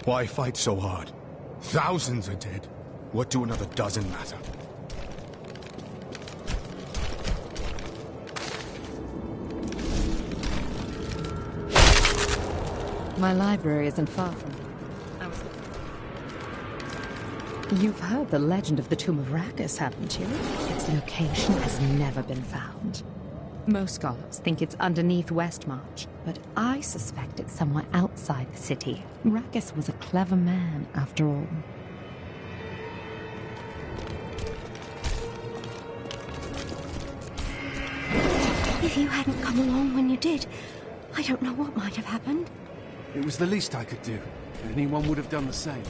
Why fight so hard? Thousands are dead. What do another dozen matter? My library isn't far from here. You've heard the legend of the Tomb of Rakus, haven't you? Its location has never been found. Most scholars think it's underneath Westmarch, but I suspect it's somewhere outside the city. Rakus was a clever man, after all. If you hadn't come along when you did, I don't know what might have happened. It was the least I could do. Anyone would have done the same.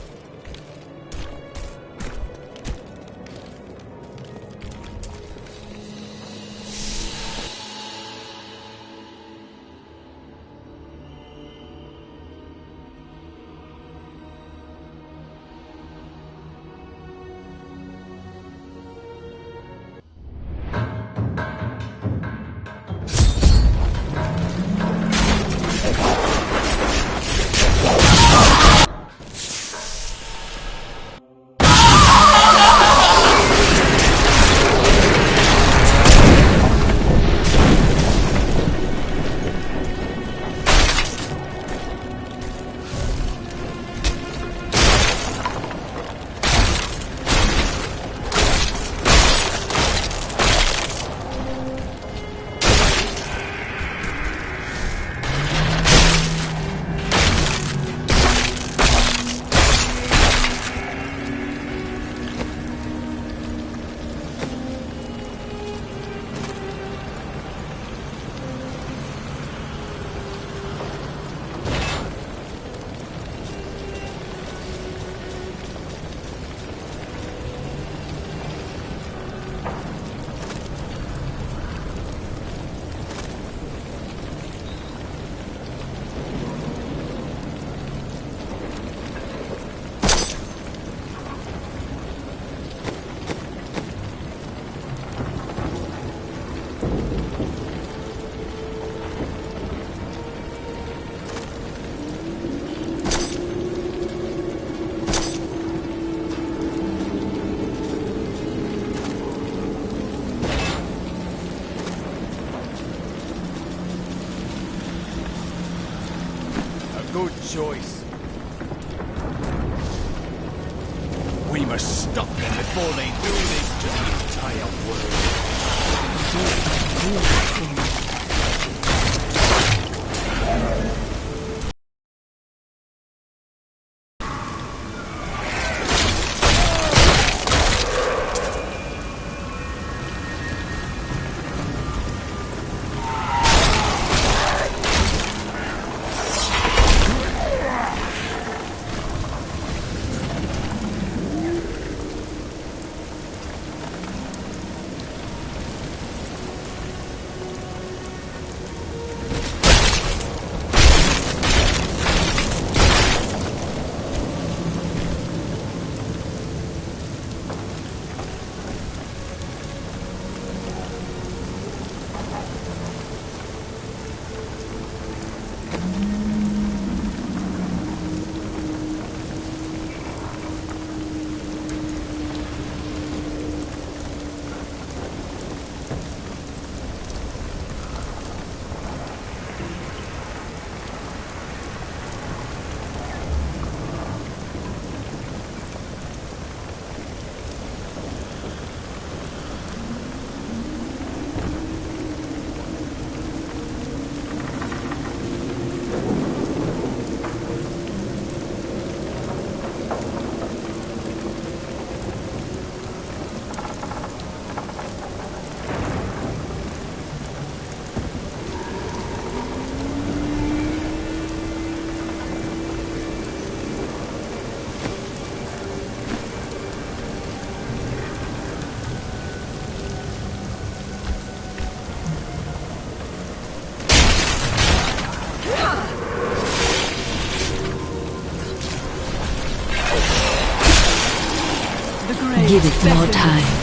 Good choice. We must stop them before they do this to the entire world. Give it more time.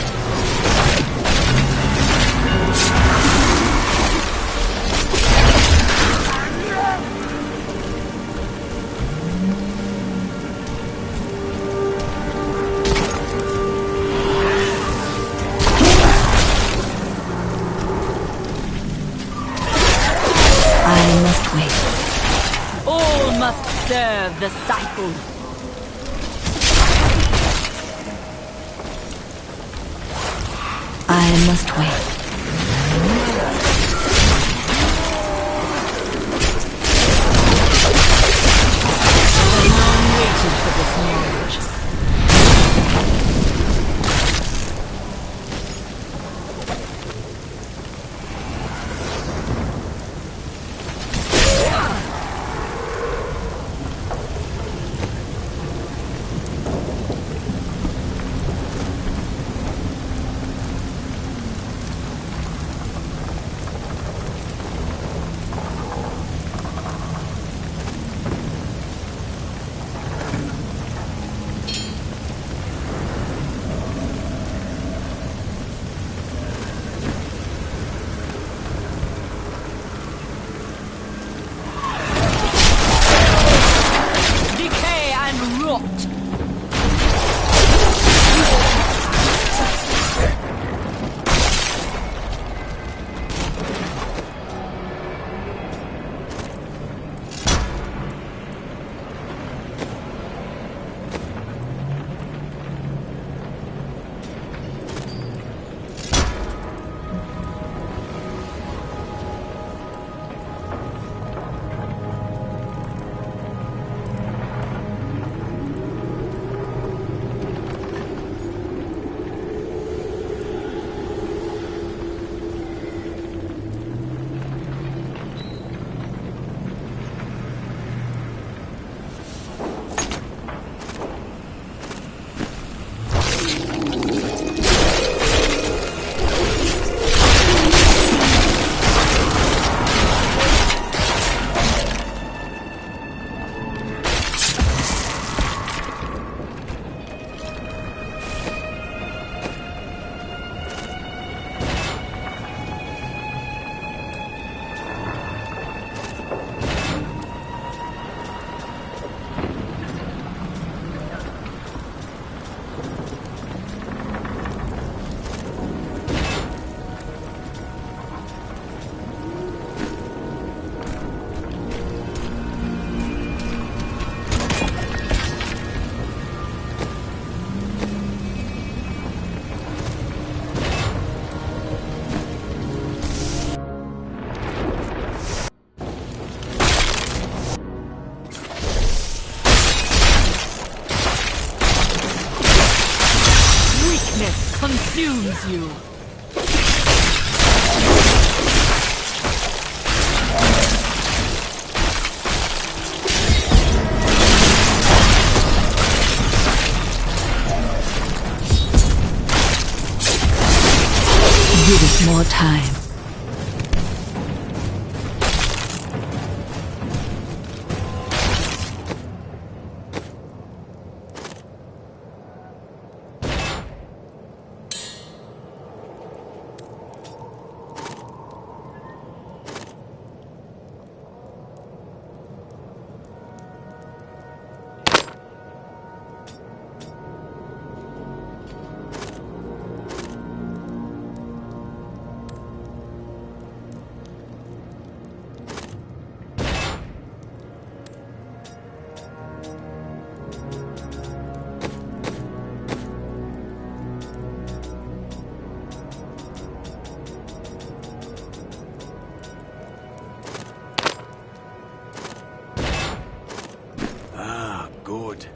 Serve the cycle. I must wait. I waited for this knowledge. Consumes you. Give it more time. Good.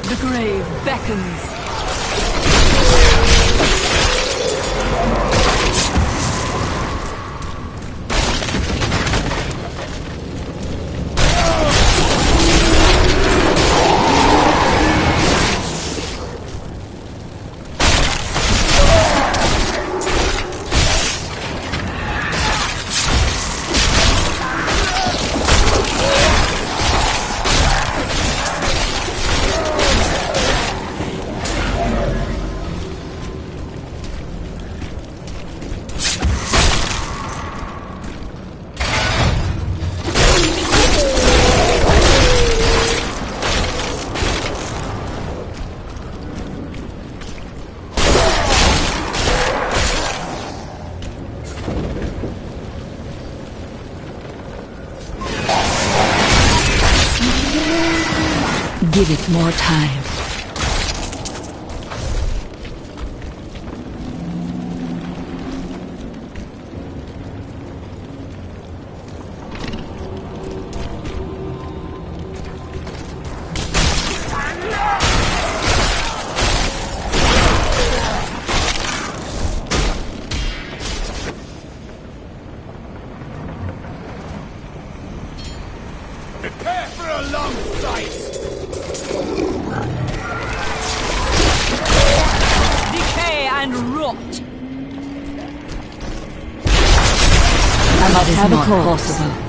The grave beckons. Give it more time. Prepare for a long fight! Decay and rot! I must have a possible.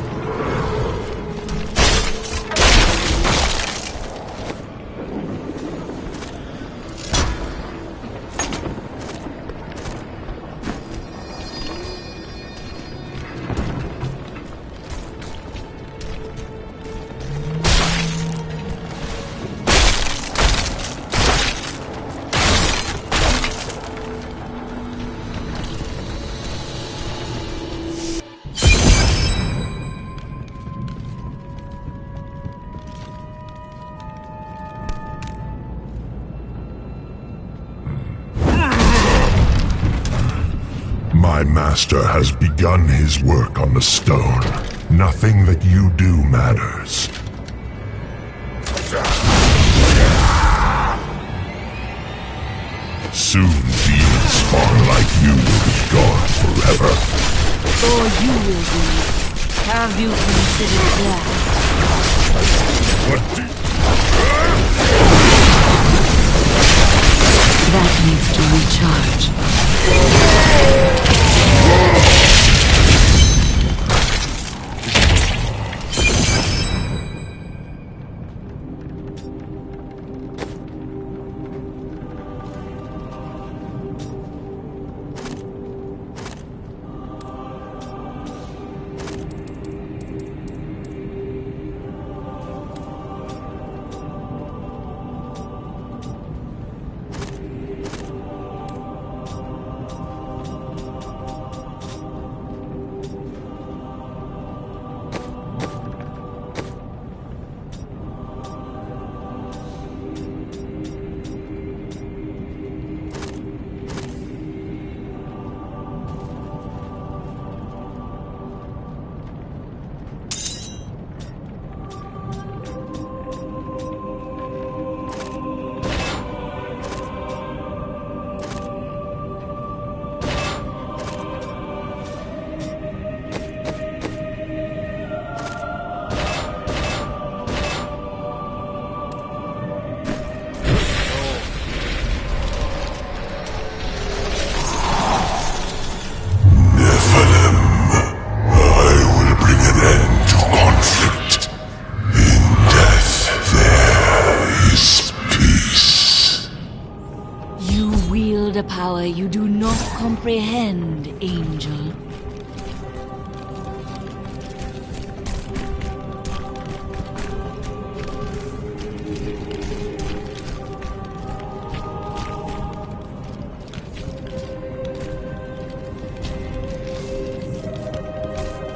My master has begun his work on the stone. Nothing that you do matters. Soon demons spawn like you will be gone forever. Or you will be. Have you considered that? What do That needs to recharge. A power you do not comprehend, Angel.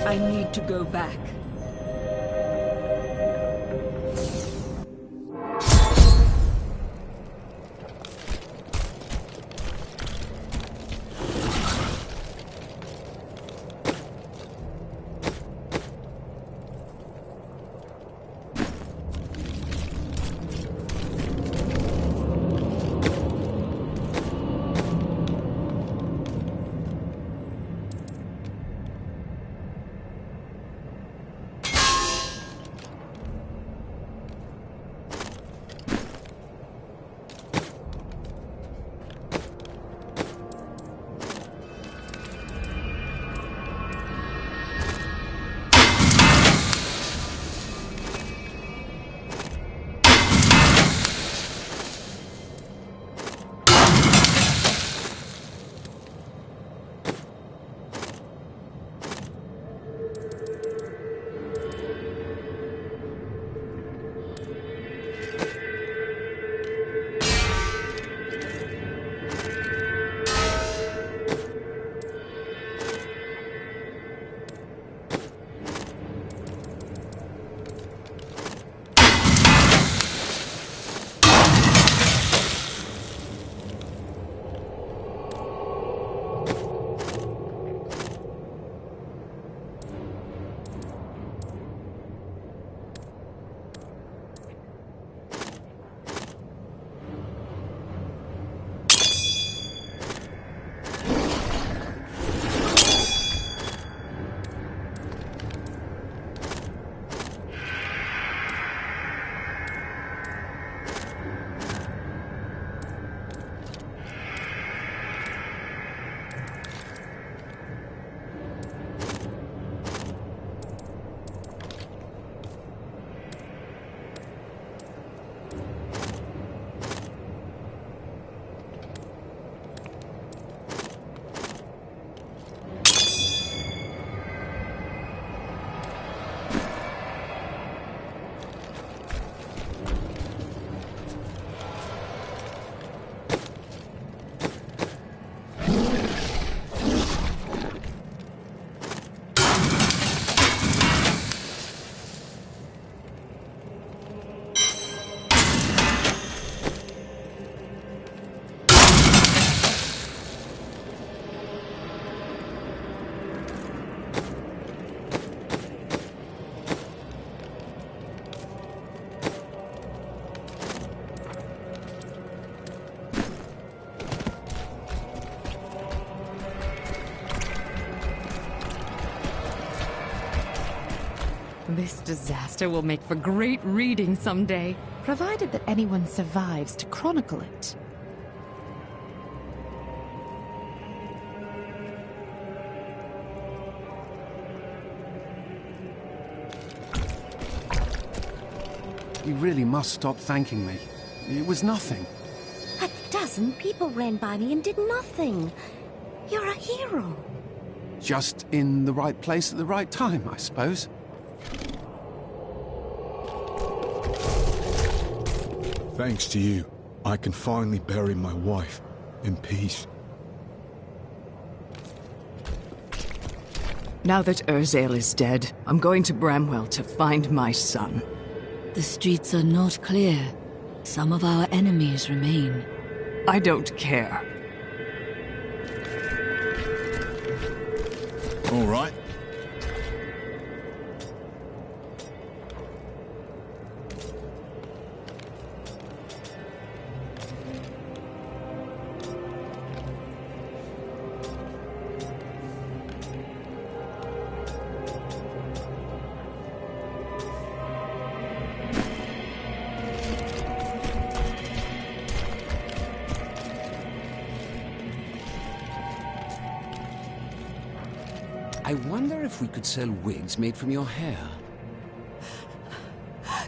I need to go back. This disaster will make for great reading someday, provided that anyone survives to chronicle it. You really must stop thanking me. It was nothing. A dozen people ran by me and did nothing. You're a hero. Just in the right place at the right time, I suppose. Thanks to you, I can finally bury my wife in peace. Now that Urzael is dead, I'm going to Bramwell to find my son. The streets are not clear. Some of our enemies remain. I don't care. All right. I wonder if we could sell wigs made from your hair.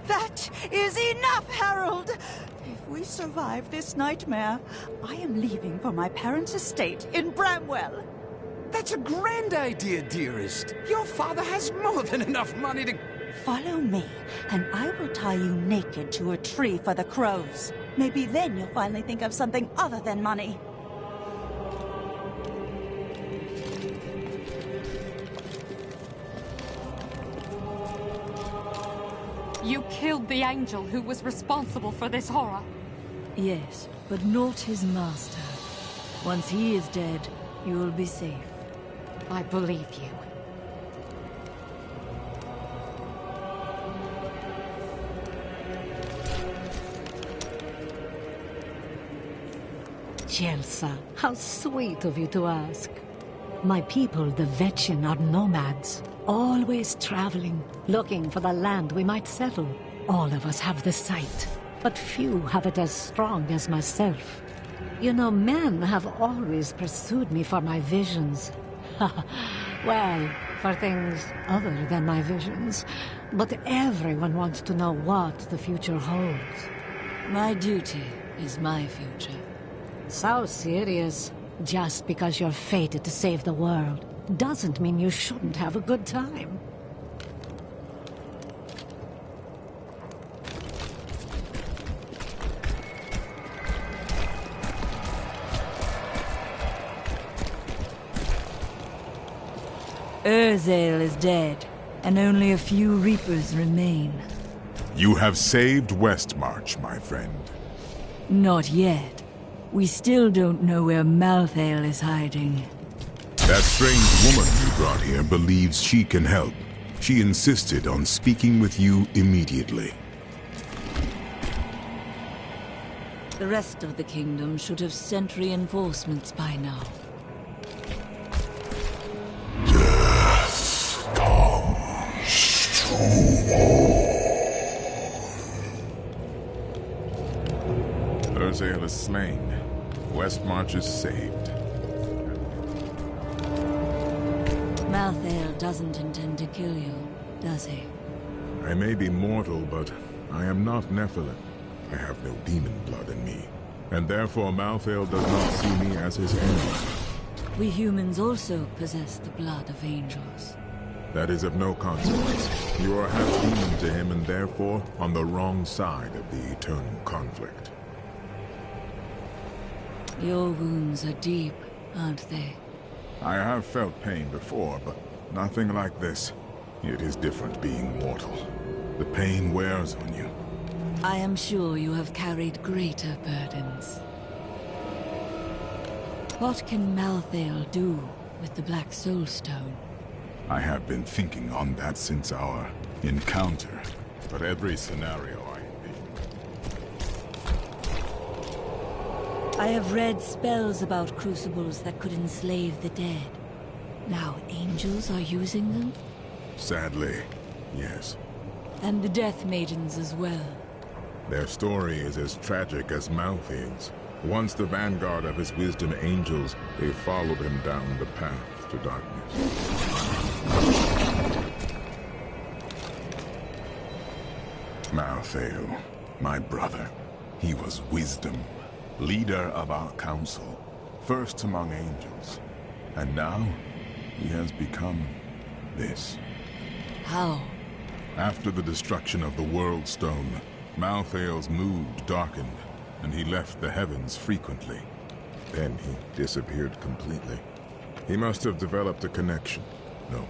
That is enough, Harold! If we survive this nightmare, I am leaving for my parents' estate in Bramwell. That's a grand idea, dearest. Your father has more than enough money to... Follow me, and I will tie you naked to a tree for the crows. Maybe then you'll finally think of something other than money. You killed the angel who was responsible for this horror. Yes, but not his master. Once he is dead, you will be safe. I believe you. Jelsa, how sweet of you to ask. My people, the Vetchin, are nomads, always traveling, looking for the land we might settle. All of us have the sight, but few have it as strong as myself. You know, men have always pursued me for my visions. Well, for things other than my visions. But everyone wants to know what the future holds. My duty is my future. So serious. Just because you're fated to save the world doesn't mean you shouldn't have a good time. Urzael is dead, and only a few Reapers remain. You have saved Westmarch, my friend. Not yet. We still don't know where Malthael is hiding. That strange woman you brought here believes she can help. She insisted on speaking with you immediately. The rest of the kingdom should have sent reinforcements by now. Death comes to all. Urzael is slain. Westmarch is saved. Malthael doesn't intend to kill you, does he? I may be mortal, but I am not Nephilim. I have no demon blood in me, and therefore Malthael does not see me as his enemy. We humans also possess the blood of angels. That is of no consequence. You are half demon to him, and therefore on the wrong side of the eternal conflict. Your wounds are deep, aren't they? I have felt pain before, but nothing like this. It is different being mortal. The pain wears on you. I am sure you have carried greater burdens. What can Malthael do with the Black Soul Stone? I have been thinking on that since our encounter, but every scenario I I have read spells about crucibles that could enslave the dead. Now angels are using them? Sadly, yes. And the Death Maidens as well. Their story is as tragic as Malthael's. Once the vanguard of his wisdom angels, they followed him down the path to darkness. Malthael, my brother. He was wisdom, leader of our council, first among angels. And now, he has become this. How? After the destruction of the World Stone, Malthael's mood darkened, and he left the heavens frequently. Then he disappeared completely. He must have developed a connection, no,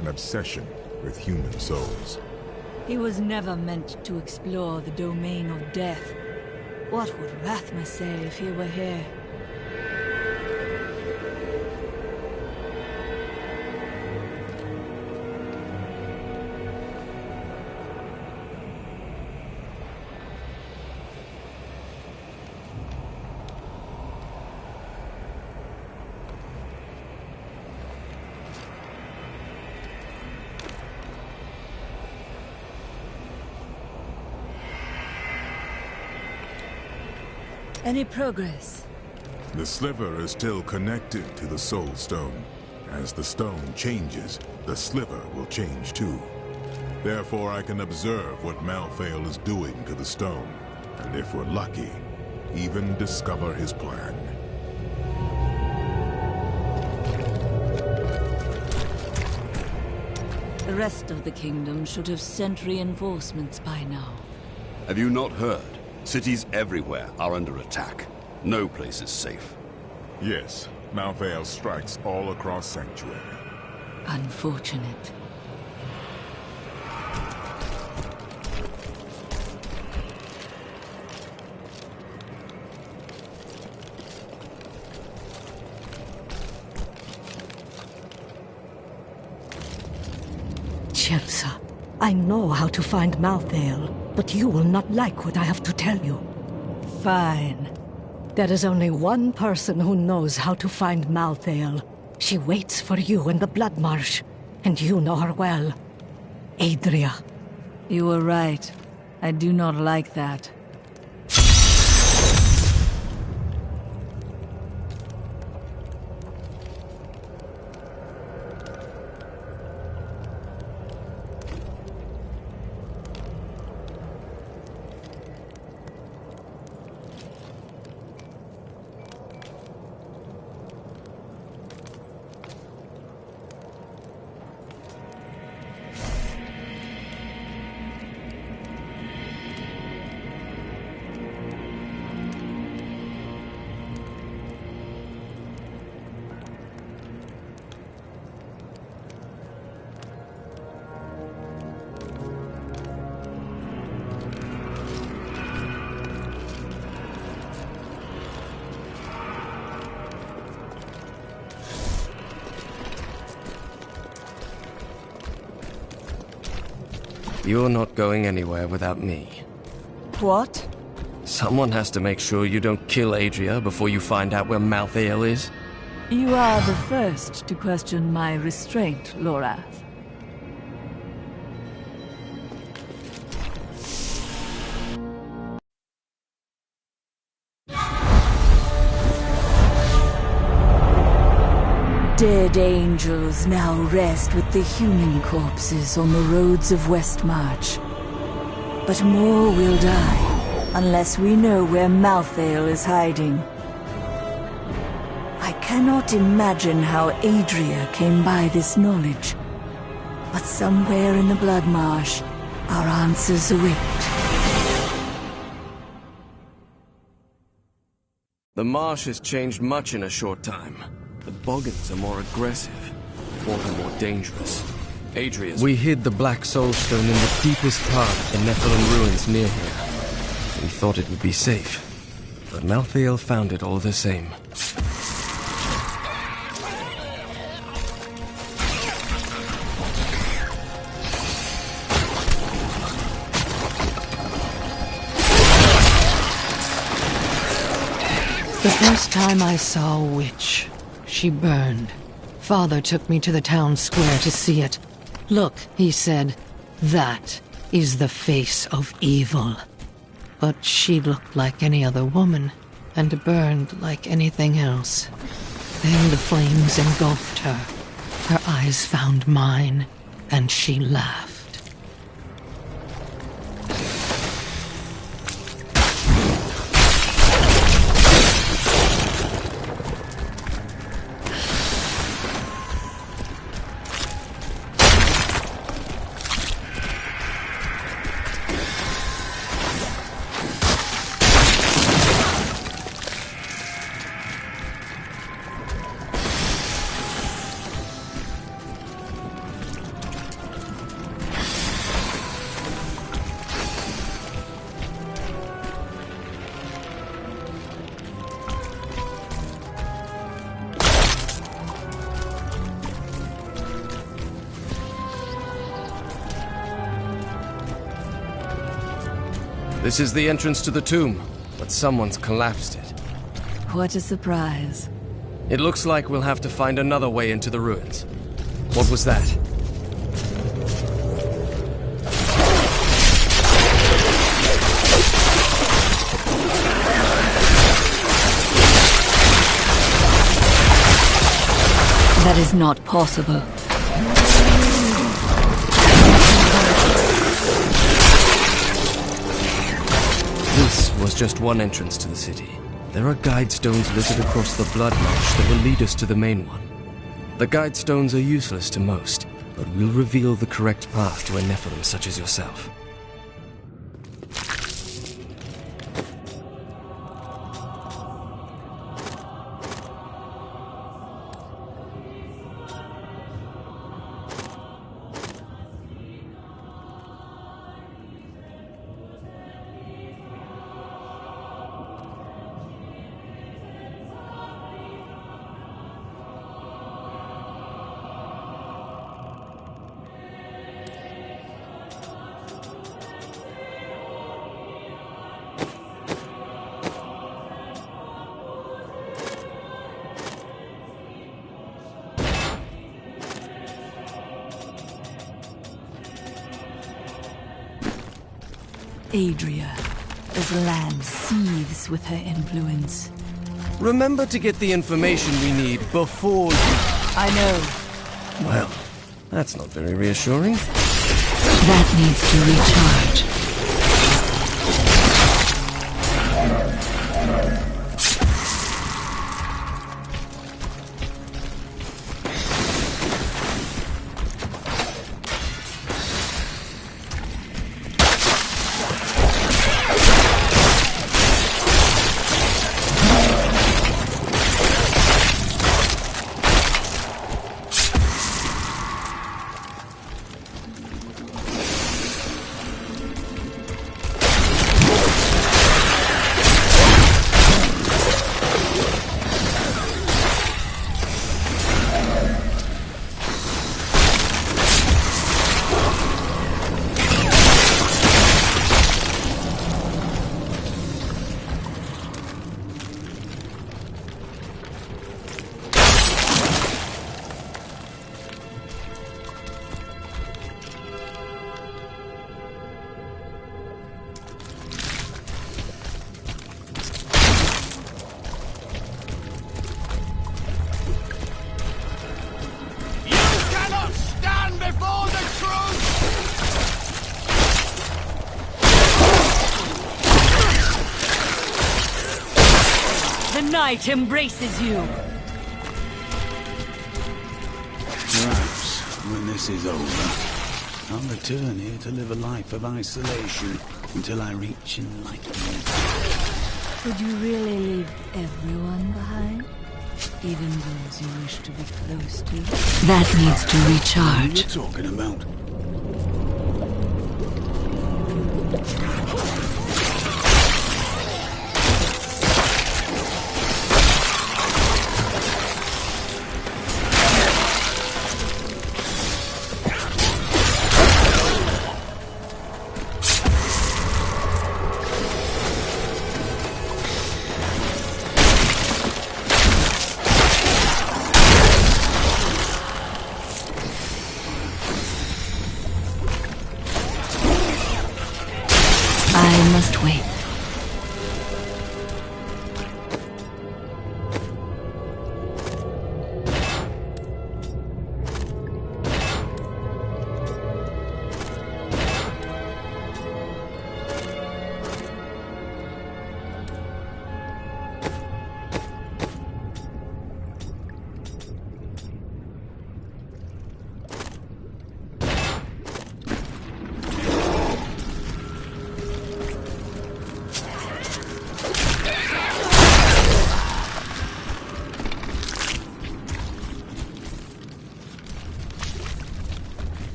an obsession with human souls. He was never meant to explore the domain of death. What would Rathma say if he were here? Any progress? The sliver is still connected to the Soul Stone. As the stone changes, the sliver will change too. Therefore, I can observe what Malthael is doing to the stone, and if we're lucky, even discover his plan. The rest of the kingdom should have sent reinforcements by now. Have you not heard? Cities everywhere are under attack. No place is safe. Yes, Malthael strikes all across Sanctuary. Unfortunate. Chelsea, I know how to find Malthael, but you will not like what I have to tell you. Fine. There is only one person who knows how to find Malthael. She waits for you in the Blood Marsh, and you know her well. Adria. You were right. I do not like that. You're not going anywhere without me. What? Someone has to make sure you don't kill Adria before you find out where Malthael is. You are the first to question my restraint, Lorath. Dead angels now rest with the human corpses on the roads of Westmarch. But more will die, unless we know where Malthael is hiding. I cannot imagine how Adria came by this knowledge. But somewhere in the Blood Marsh, our answers await. The marsh has changed much in a short time. The Boggans are more aggressive, water more dangerous. Adria's... We hid the Black Soul Stone in the deepest part of the Nephilim ruins near here. We thought it would be safe, but Malthael found it all the same. The first time I saw a witch, she burned. Father took me to the town square to see it. Look, he said, that is the face of evil. But she looked like any other woman, and burned like anything else. Then the flames engulfed her. Her eyes found mine, and she laughed. This is the entrance to the tomb, but someone's collapsed it. What a surprise. It looks like we'll have to find another way into the ruins. What was that? That is not possible. This was just one entrance to the city. There are guide stones littered across the blood marsh that will lead us to the main one. The guide stones are useless to most, but will reveal the correct path to a Nephilim such as yourself. Adria, as land seethes with her influence. Remember to get the information we need before you... I know. Well, that's not very reassuring. That needs to recharge. The night embraces you. Perhaps, when this is over, I'll return here to live a life of isolation until I reach enlightenment. Would you really leave everyone behind? Even those you wish to be close to? That needs to recharge. What are you talking about? must wait.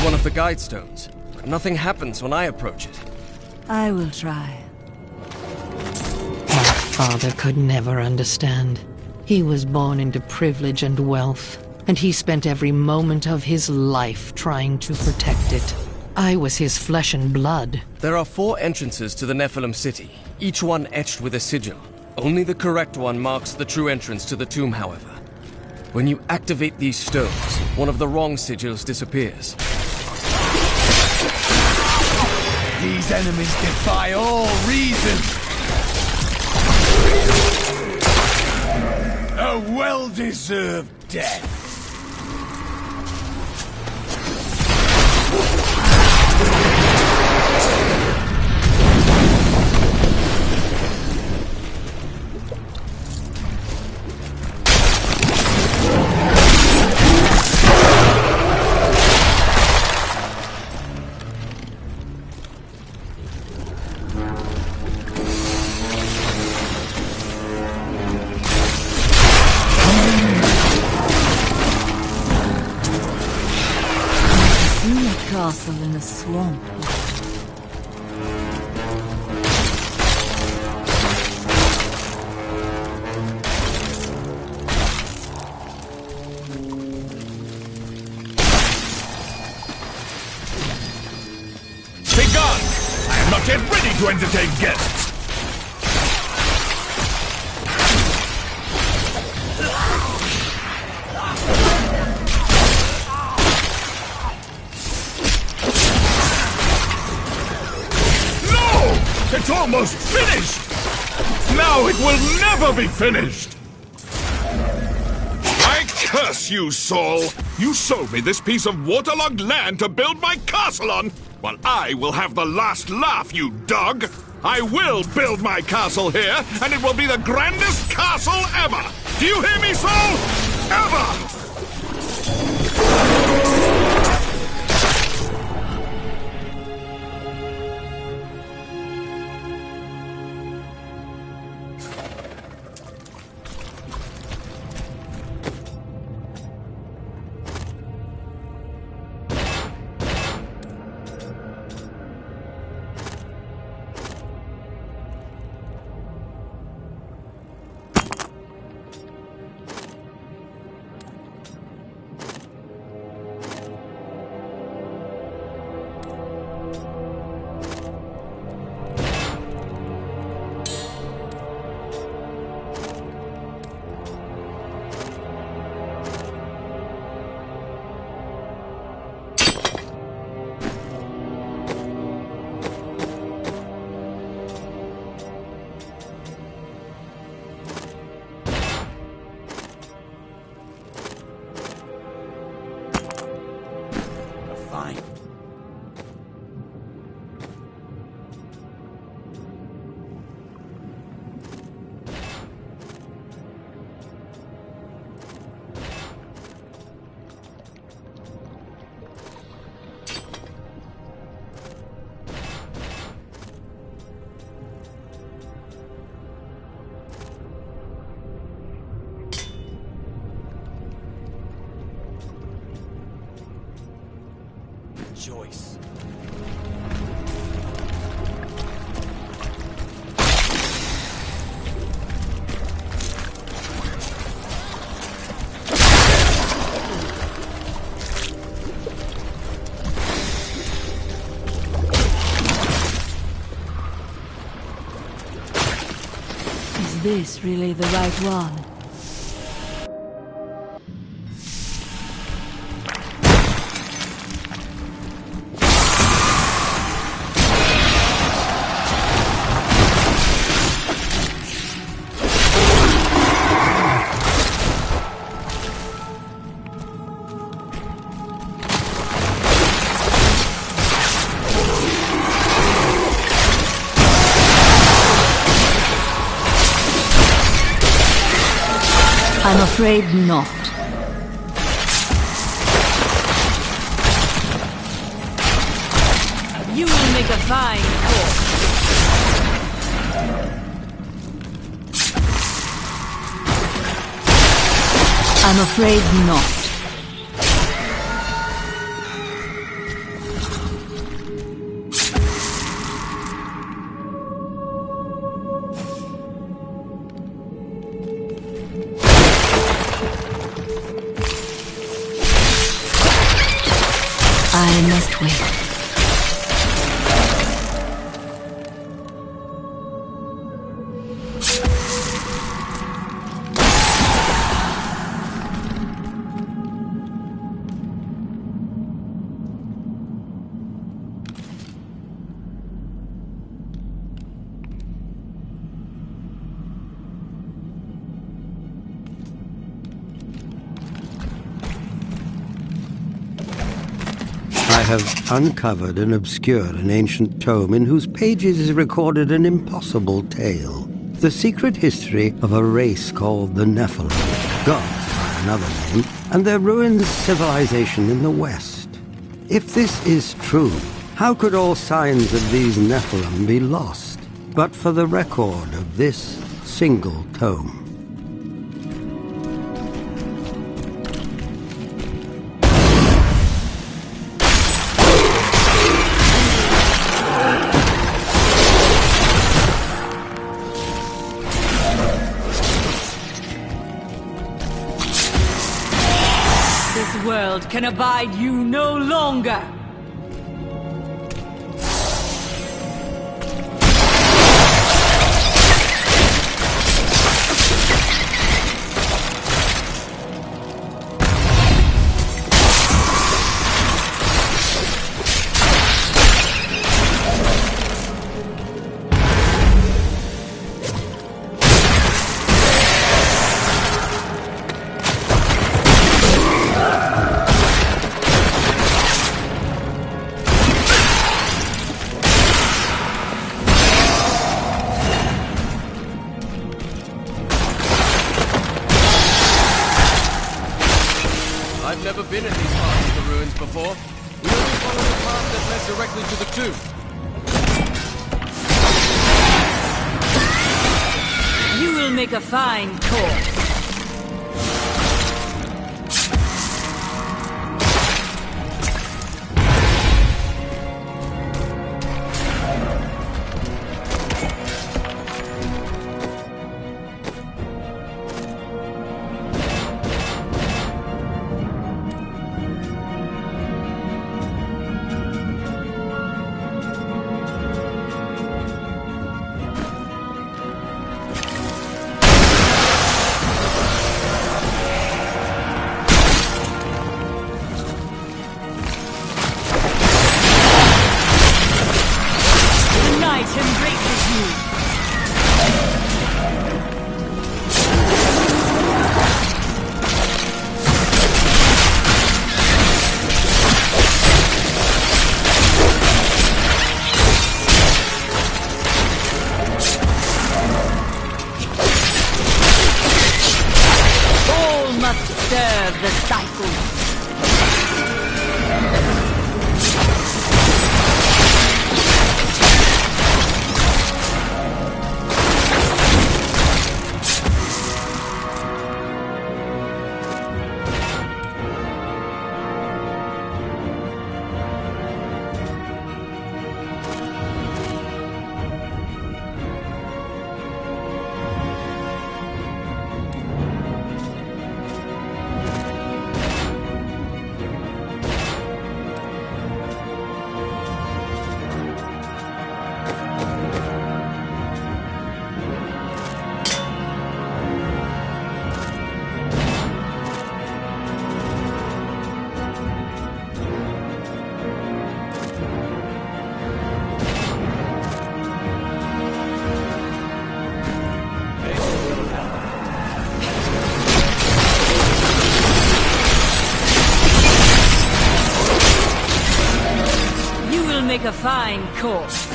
One of the guide stones, but nothing happens when I approach it. I will try. My father could never understand. He was born into privilege and wealth, and he spent every moment of his life trying to protect it. I was his flesh and blood. There are 4 entrances to the Nephilim city, each one etched with a sigil. Only the correct one marks the true entrance to the tomb, however. When you activate these stones, one of the wrong sigils disappears. These enemies defy all reason. A well-deserved death. Castle in a swamp. Begone! I am not yet ready to entertain guests. It's almost finished! Now it will never be finished! I curse you, Saul! You sold me this piece of waterlogged land to build my castle on! Well, I will have the last laugh, you dog! I will build my castle here, and it will be the grandest castle ever! Do you hear me, Saul? Ever! Joyce. Is this really the right one? I'm afraid not. You will make a fine corpse. I'm afraid not. I must wait. I have uncovered and obscured an ancient tome in whose pages is recorded an impossible tale. The secret history of a race called the Nephilim, gods by another name, and their ruined civilization in the West. If this is true, how could all signs of these Nephilim be lost, but for the record of this single tome? This world can abide you no longer! I've never been in these parts of the ruins before. We only followed the path that led directly to the tomb. You will make a fine corpse. Serve the cycle. Make a fine corpse.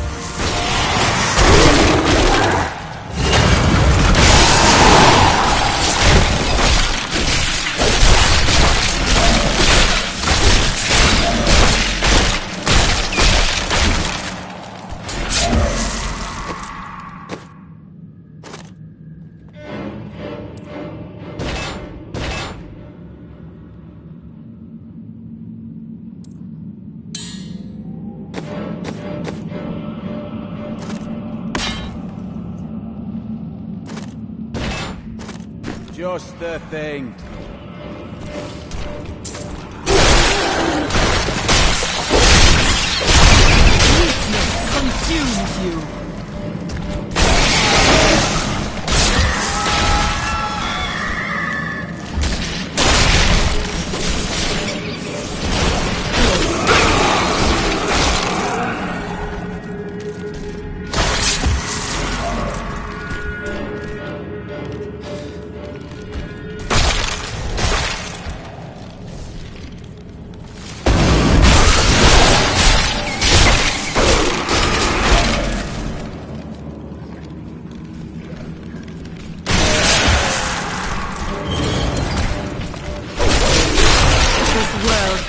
Just the thing. Weakness consumes you.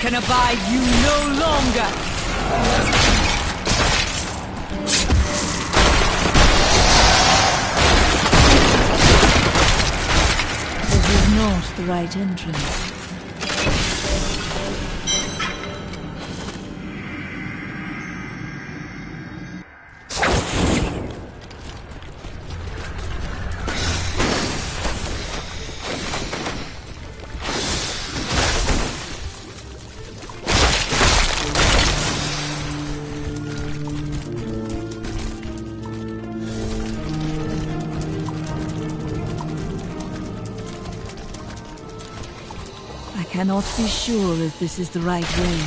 Can abide you no longer! This is not the right entrance. I cannot be sure if this is the right way.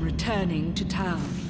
Returning to town.